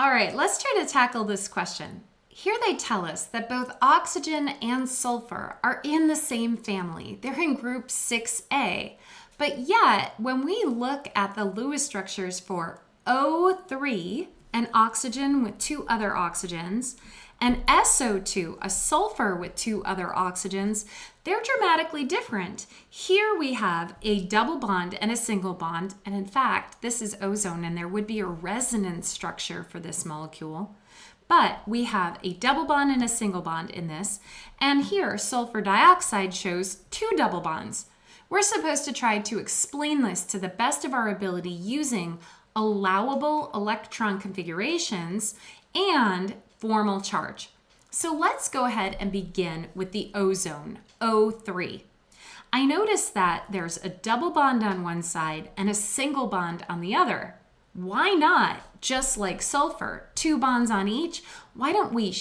All right, let's try to tackle this question. Here they tell us that both oxygen and sulfur are in the same family. They're in group 6A. But yet, when we look at the Lewis structures for O3, an oxygen with two other oxygens, and SO2, a sulfur with two other oxygens, they're dramatically different. Here we have a double bond and a single bond, and in fact, this is ozone, and there would be a resonance structure for this molecule. But we have a double bond and a single bond in this, and here sulfur dioxide shows two double bonds. We're supposed to try to explain this to the best of our ability using allowable electron configurations and formal charge. So let's go ahead and begin with the ozone, O3. I notice that there's a double bond on one side and a single bond on the other. Why not, just like sulfur, two bonds on each? Why don't we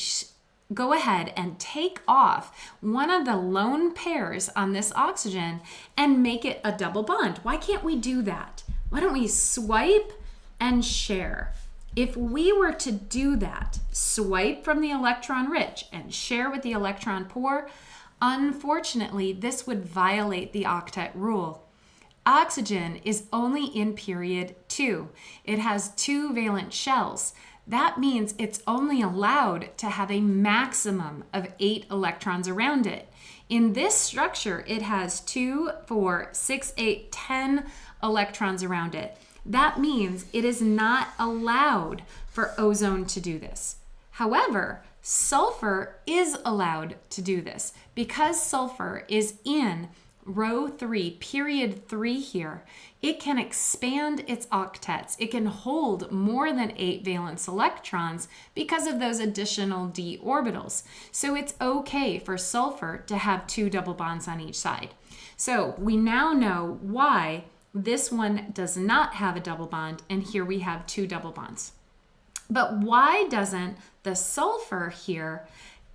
go ahead and take off one of the lone pairs on this oxygen and make it a double bond? Why can't we do that? Why don't we swipe and share? If we were to do that, swipe from the electron rich and share with the electron poor, unfortunately, this would violate the octet rule. Oxygen is only in period 2. It has 2 valent shells. That means it's only allowed to have a maximum of 8 electrons around it. In this structure, it has 2, 4, 6, 8, 10 electrons around it. That means it is not allowed for ozone to do this. However, sulfur is allowed to do this. Because sulfur is in row 3, period 3 here, it can expand its octets. It can hold more than 8 valence electrons because of those additional d orbitals. So it's okay for sulfur to have 2 double bonds on each side. So we now know why this one does not have a double bond, and here we have 2 double bonds. But why doesn't the sulfur here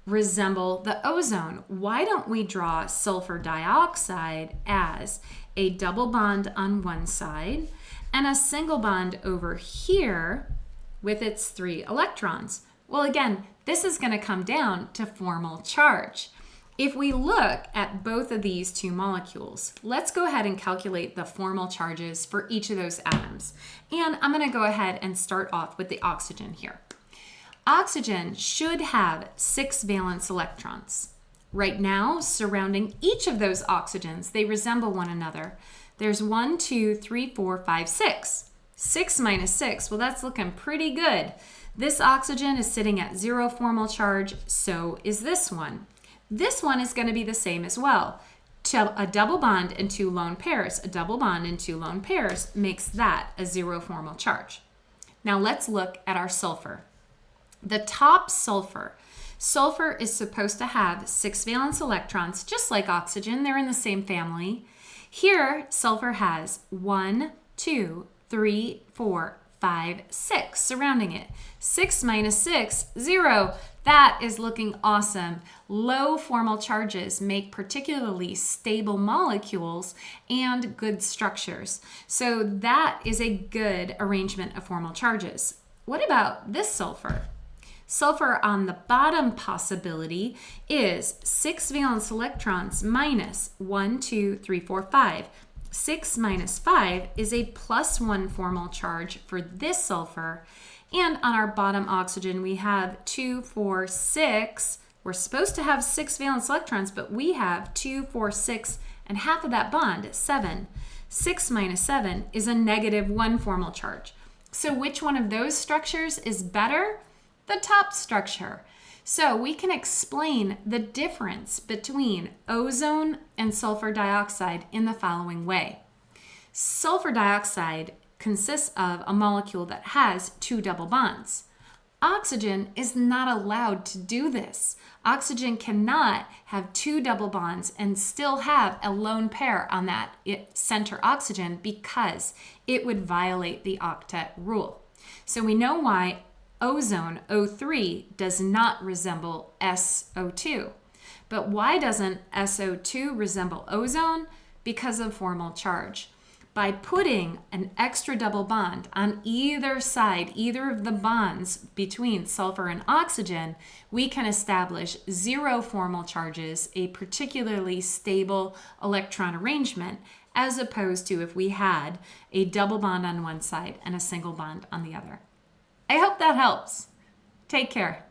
resemble the ozone? Why don't we draw sulfur dioxide as a double bond on one side and a single bond over here with its 3 electrons? Well, again, this is going to come down to formal charge. If we look at both of these 2 molecules, let's go ahead and calculate the formal charges for each of those atoms. And I'm going to go ahead and start off with the oxygen here. Oxygen should have 6 valence electrons. Right now, surrounding each of those oxygens, they resemble one another. There's 1, 2, 3, 4, 5, 6. 6 minus 6, well, that's looking pretty good. This oxygen is sitting at 0 formal charge, so is this one. This one is going to be the same as well. A double bond and 2 lone pairs, a double bond and 2 lone pairs makes that a 0 formal charge. Now let's look at our sulfur. The top sulfur. Sulfur is supposed to have 6 valence electrons, just like oxygen. They're in the same family. Here, sulfur has 1, 2, 3, 4, 5, 6 surrounding it. 6 minus 6, 0. That is looking awesome. Low formal charges make particularly stable molecules and good structures. So that is a good arrangement of formal charges. What about this sulfur? Sulfur on the bottom possibility is 6 valence electrons minus 1, 2, 3, 4, 5. 6 minus 5 is a plus 1 formal charge for this sulfur. And on our bottom oxygen, we have 2, 4, 6. We're supposed to have 6 valence electrons, but we have 2, 4, 6, and half of that bond, 7. 6 minus 7 is a negative 1 formal charge. So which one of those structures is better? The top structure. So we can explain the difference between ozone and sulfur dioxide in the following way. Sulfur dioxide consists of a molecule that has 2 double bonds. Oxygen is not allowed to do this. Oxygen cannot have 2 double bonds and still have a lone pair on that center oxygen because it would violate the octet rule. So we know why ozone, O3, does not resemble SO2. But why doesn't SO2 resemble ozone? Because of formal charge. by putting an extra double bond on either side, either of the bonds between sulfur and oxygen, we can establish zero formal charges, a particularly stable electron arrangement, as opposed to if we had a double bond on one side and a single bond on the other. I hope that helps. Take care.